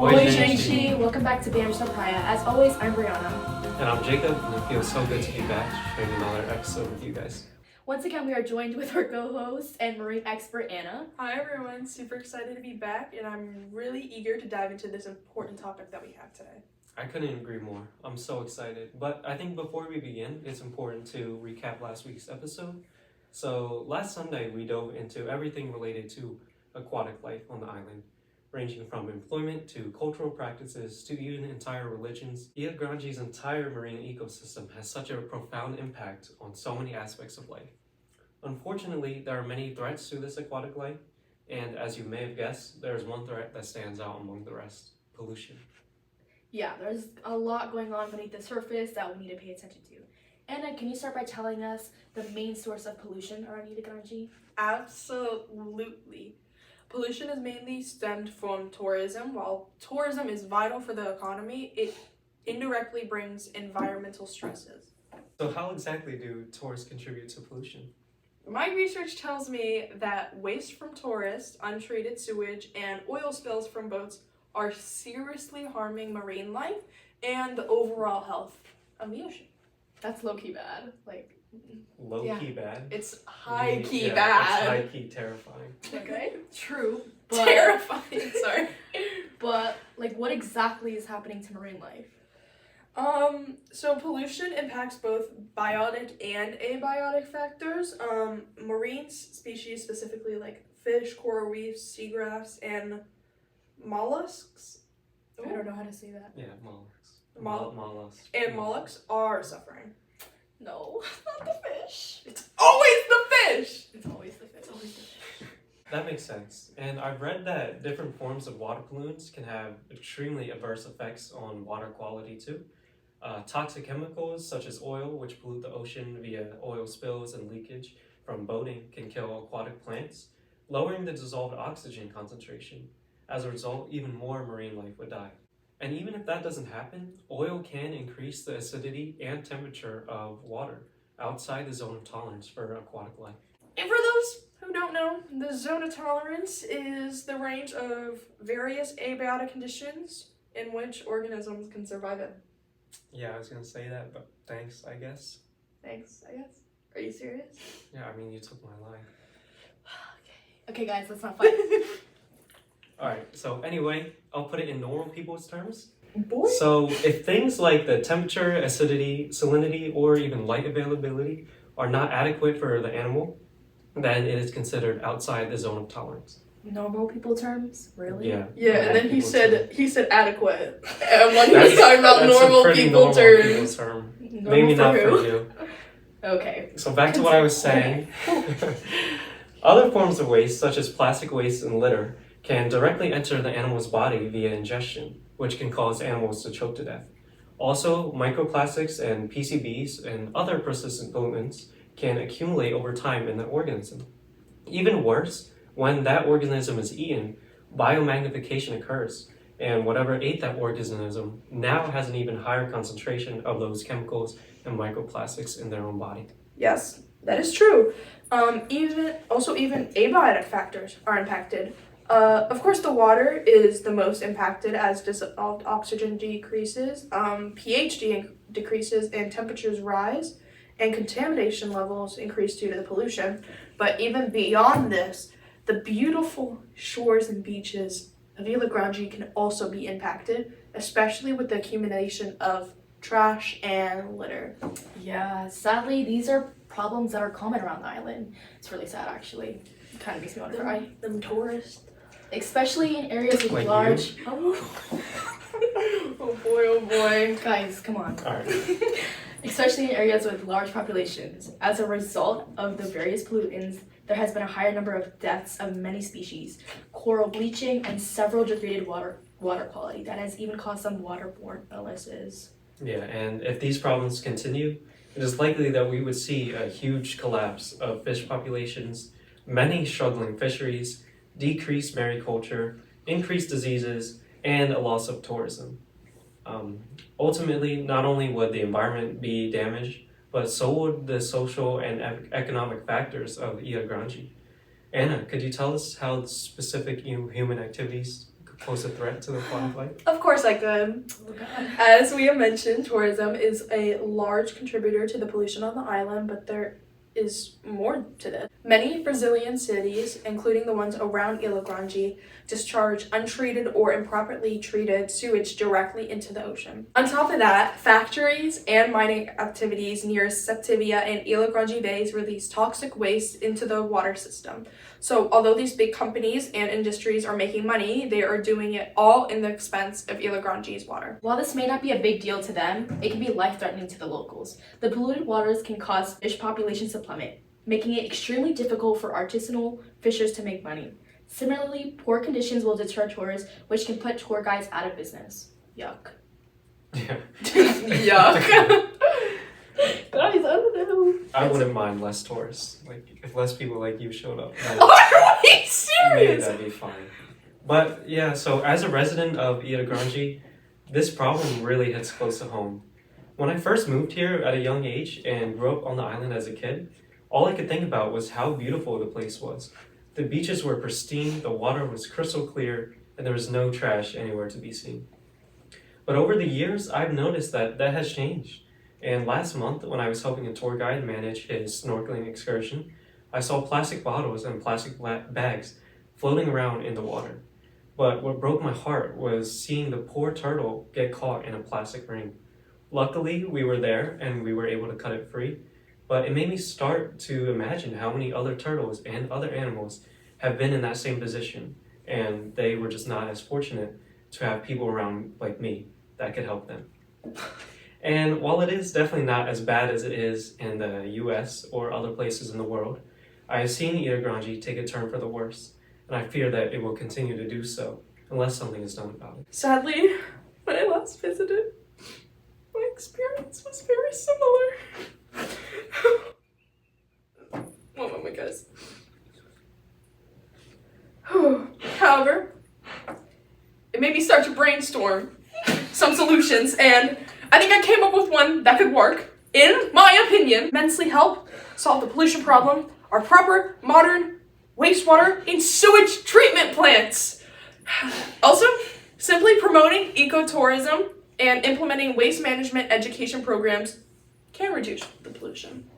Oi, gente! Welcome back to BAMJ Praia. As always, I'm Brianna. And I'm Jacob, and it feels so good to be back sharing another episode with you guys. Once again, we are joined with our co-host and marine expert, Anna. Hi everyone, super excited to be back, and I'm really eager to dive into this important topic that we have today. I couldn't agree more. I'm so excited. But I think before we begin, it's important to recap last week's episode. So last Sunday, we dove into everything related to aquatic life on the island, ranging from employment to cultural practices to even entire religions. Ilha Grande's entire marine ecosystem has such a profound impact on so many aspects of life. Unfortunately, there are many threats to this aquatic life, and as you may have guessed, there is one threat that stands out among the rest: pollution. Yeah, there's a lot going on beneath the surface that we need to pay attention to. Anna, can you start by telling us the main source of pollution around Ilha Grande? Absolutely. Pollution is mainly stemmed from tourism. While tourism is vital for the economy, it indirectly brings environmental stresses. So how exactly do tourists contribute to pollution? My research tells me that waste from tourists, untreated sewage, and oil spills from boats are seriously harming marine life and the overall health of the ocean. That's low-key bad. Low-key bad? It's high-key Yeah, bad. It's high-key terrifying. Okay, true. But, Terrifying, sorry. But, what exactly is happening to marine life? So pollution impacts both biotic and abiotic factors. Marine species, specifically like fish, coral reefs, seagrass, and mollusks. I don't know how to say that. Yeah, mollusks. Mollusks. Mollusks. And mollusks are suffering. No, not the fish. It's always the fish! It's always the fish. That makes sense. And I've read that different forms of water pollutants can have extremely adverse effects on water quality too. Toxic chemicals such as oil, which pollute the ocean via oil spills and leakage from boating, can kill aquatic plants, lowering the dissolved oxygen concentration. As a result, even more marine life would die. And even if that doesn't happen, oil can increase the acidity and temperature of water outside the zone of tolerance for aquatic life. And for those who don't know, the zone of tolerance is the range of various abiotic conditions in which organisms can survive in. Yeah, I was gonna say that, but thanks, I guess. Thanks, I guess. Are you serious? Yeah, I mean, you took my line. Okay, guys, let's not fight. Alright, so anyway, I'll put it in normal people's terms. Boy. So if things like the temperature, acidity, salinity, or even light availability are not adequate for the animal, then it is considered outside the zone of tolerance. Normal people terms? Really? Yeah. Yeah, and then he People said adequate. And when he was talking about That's normal a pretty people normal terms. people term. Normal Maybe not who? for you. Okay. So back to what I was saying. Other forms of waste, such as plastic waste and litter, can directly enter the animal's body via ingestion, which can cause animals to choke to death. Also, microplastics and PCBs and other persistent pollutants can accumulate over time in the organism. Even worse, when that organism is eaten, biomagnification occurs, and whatever ate that organism now has an even higher concentration of those chemicals and microplastics in their own body. Yes, that is true. Even abiotic factors are impacted. Of course, the water is the most impacted as dissolved oxygen decreases, pH decreases, and temperatures rise, and contamination levels increase due to the pollution. But even beyond this, the beautiful shores and beaches of Ilha Grande can also be impacted, especially with the accumulation of trash and litter. Yeah, sadly, these are problems that are common around the island. It's really sad, actually. It kind of makes me want to cry. Them tourists. Especially in areas with Like large... Oh boy. Guys, come on. Alright. Especially in areas with large populations. As a result of the various pollutants, there has been a higher number of deaths of many species, coral bleaching, and several degraded water quality. That has even caused some waterborne illnesses. Yeah, and if these problems continue, it is likely that we would see a huge collapse of fish populations, many struggling fisheries, decreased mariculture, increased diseases, and a loss of tourism. Ultimately, not only would the environment be damaged, but so would the social and economic factors of Ilha Grande. Anna, could you tell us how specific human activities could pose a threat to the quality of life? Of course I could. Oh god. As we have mentioned, tourism is a large contributor to the pollution on the island, but there is more to this. Many Brazilian cities, including the ones around Ilha Grande, discharge untreated or improperly treated sewage directly into the ocean. On top of that, factories and mining activities near Septivia and Ilha Grande Bays release toxic waste into the water system. So although these big companies and industries are making money, they are doing it all in the expense of Ilha Grande's water. While this may not be a big deal to them, it can be life-threatening to the locals. The polluted waters can cause fish populations to plummet, making it extremely difficult for artisanal fishers to make money. Similarly, poor conditions will deter tourists, which can put tour guides out of business. Yuck. Yeah. Yuck. Guys, I don't know. I wouldn't mind less tourists. Like, if less people like you showed up, then Are you maybe serious? that'd be fine. But yeah, so as a resident of Ilha Grande, this problem really hits close to home. When I first moved here at a young age and grew up on the island as a kid, all I could think about was how beautiful the place was. The beaches were pristine, the water was crystal clear, and there was no trash anywhere to be seen. But over the years, I've noticed that has changed. And last month, when I was helping a tour guide manage his snorkeling excursion, I saw plastic bottles and plastic bags floating around in the water. But what broke my heart was seeing the poor turtle get caught in a plastic ring. Luckily, we were there and we were able to cut it free, but it made me start to imagine how many other turtles and other animals have been in that same position, and they were just not as fortunate to have people around like me that could help them. And while it is definitely not as bad as it is in the US or other places in the world, I have seen Ilha Grande take a turn for the worse, and I fear that it will continue to do so unless something is done about it. Sadly, when I last visited, my experience was very similar. One moment, guys. However, it made me start to brainstorm some solutions, and I think I came up with one that could work. In my opinion, immensely help solve the pollution problem are proper, modern wastewater and sewage treatment plants. Also, simply promoting ecotourism and implementing waste management education programs can reduce the pollution.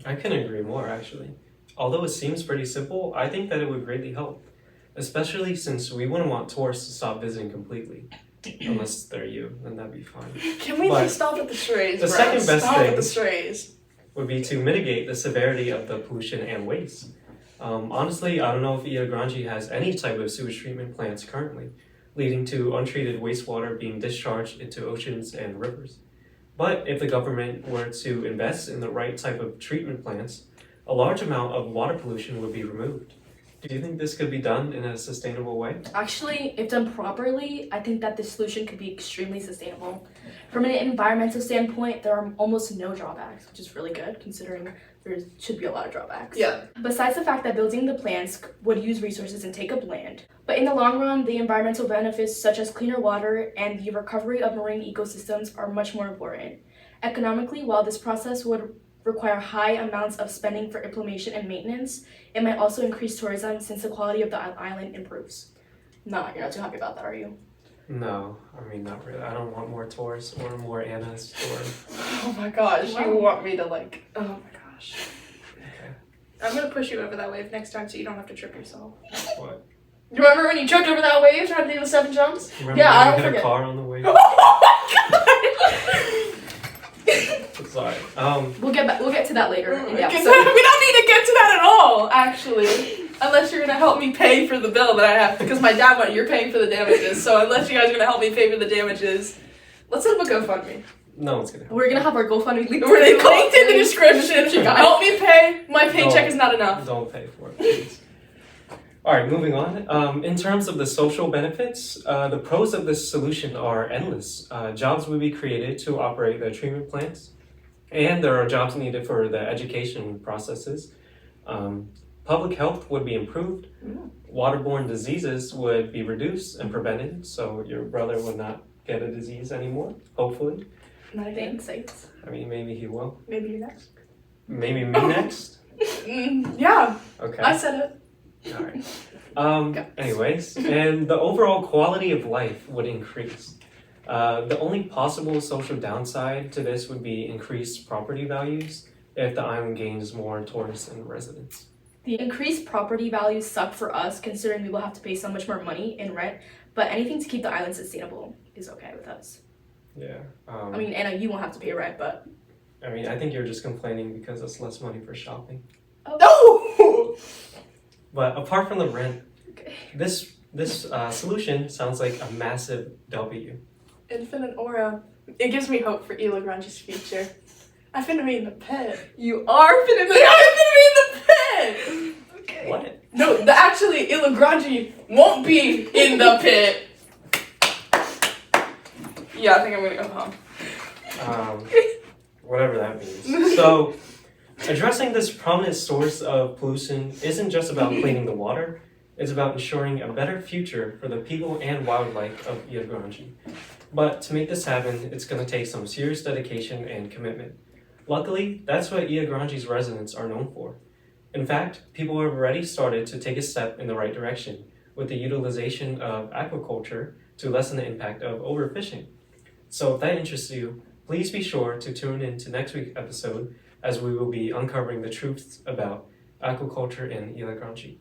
I couldn't agree more, actually. Although it seems pretty simple, I think that it would greatly help, especially since we wouldn't want tourists to stop visiting completely. Unless they're you, then that'd be fine. Can we But just stop at the strays, the bro? second best Stop thing- at the strays. Would be to mitigate the severity of the pollution and waste. Honestly, I don't know if Ilha Grande has any type of sewage treatment plants currently, leading to untreated wastewater being discharged into oceans and rivers. But if the government were to invest in the right type of treatment plants, a large amount of water pollution would be removed. Do you think this could be done in a sustainable way? Actually, if done properly, I think that the solution could be extremely sustainable. From an environmental standpoint, there are almost no drawbacks, which is really good considering there should be a lot of drawbacks. Yeah. Besides the fact that building the plants would use resources and take up land. But in the long run, the environmental benefits such as cleaner water and the recovery of marine ecosystems are much more important. Economically, while this process would require high amounts of spending for implementation and maintenance, it might also increase tourism since the quality of the island improves. You're not too happy about that, are you? No, I mean, not really. I don't want more tourists or more Annas or... Oh my gosh, Wow. you want me to like... Oh my gosh. Okay, I'm gonna push you over that wave next time so you don't have to trip yourself. what? You remember when you tripped over that wave trying to do the 7 jumps? Remember Yeah, I when don't you hit forget. a car on the way? Sorry. We'll get to that later in the We episode. don't need to get to that at all, actually. Unless you're gonna help me pay for the bill that I have, because my dad went, you're paying for the damages. So unless you guys are gonna help me pay for the damages, let's set up a GoFundMe. No one's gonna help. We're gonna have our GoFundMe linked We're linked in the description. guys. Help me pay. My paycheck No. is not enough. Don't pay for it, please. All right, moving on. In terms of the social benefits, the pros of this solution are endless. Jobs will be created to operate the treatment plants, and there are jobs needed for the education processes. Public health would be improved. Waterborne diseases would be reduced and prevented, so your brother would not get a disease anymore, hopefully. Not again. Thanks. I mean, maybe he will. Maybe you next. Maybe me next? Yeah, Okay. I said it. All right. Anyways, and the overall quality of life would increase. The only possible social downside to this would be increased property values if the island gains more tourists and residents. The increased property values suck for us, considering we will have to pay so much more money in rent, but anything to keep the island sustainable is okay with us. Yeah. I mean, Anna, you won't have to pay rent, but... I think you're just complaining because it's less money for shopping. Oh! But apart from the rent, Okay. this solution sounds like a massive W. Infinite aura. It gives me hope for Ela Grange's future. I finna be in the pit. You are finna be... I'm finna be in the pit! Okay. What? No, actually, Ela Grange won't be in the pit. Yeah, I think I'm gonna go home. Whatever that means. So, addressing this prominent source of pollution isn't just about cleaning the water, it's about ensuring a better future for the people and wildlife of Ia Grange. But to make this happen, it's going to take some serious dedication and commitment. Luckily, that's what Ia Grange's residents are known for. In fact, people have already started to take a step in the right direction with the utilization of aquaculture to lessen the impact of overfishing. So if that interests you, please be sure to tune in to next week's episode as we will be uncovering the truths about aquaculture in Ia Grange.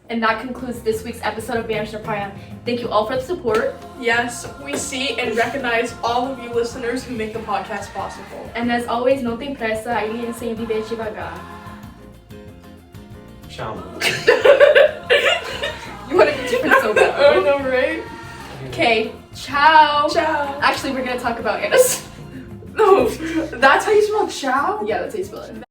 And that concludes this week's episode of BAMJ Praia. Thank you all for the support. Yes, we see and recognize all of you listeners who make the podcast possible. And as always, não tem pressa, a Ilha sem viver devagar. Ciao. You want to be different so bad. I know, right? Okay, ciao. Ciao. Actually, we're going to talk about Anna's. No, that's how you spell ciao? Yeah, that's how you spell it.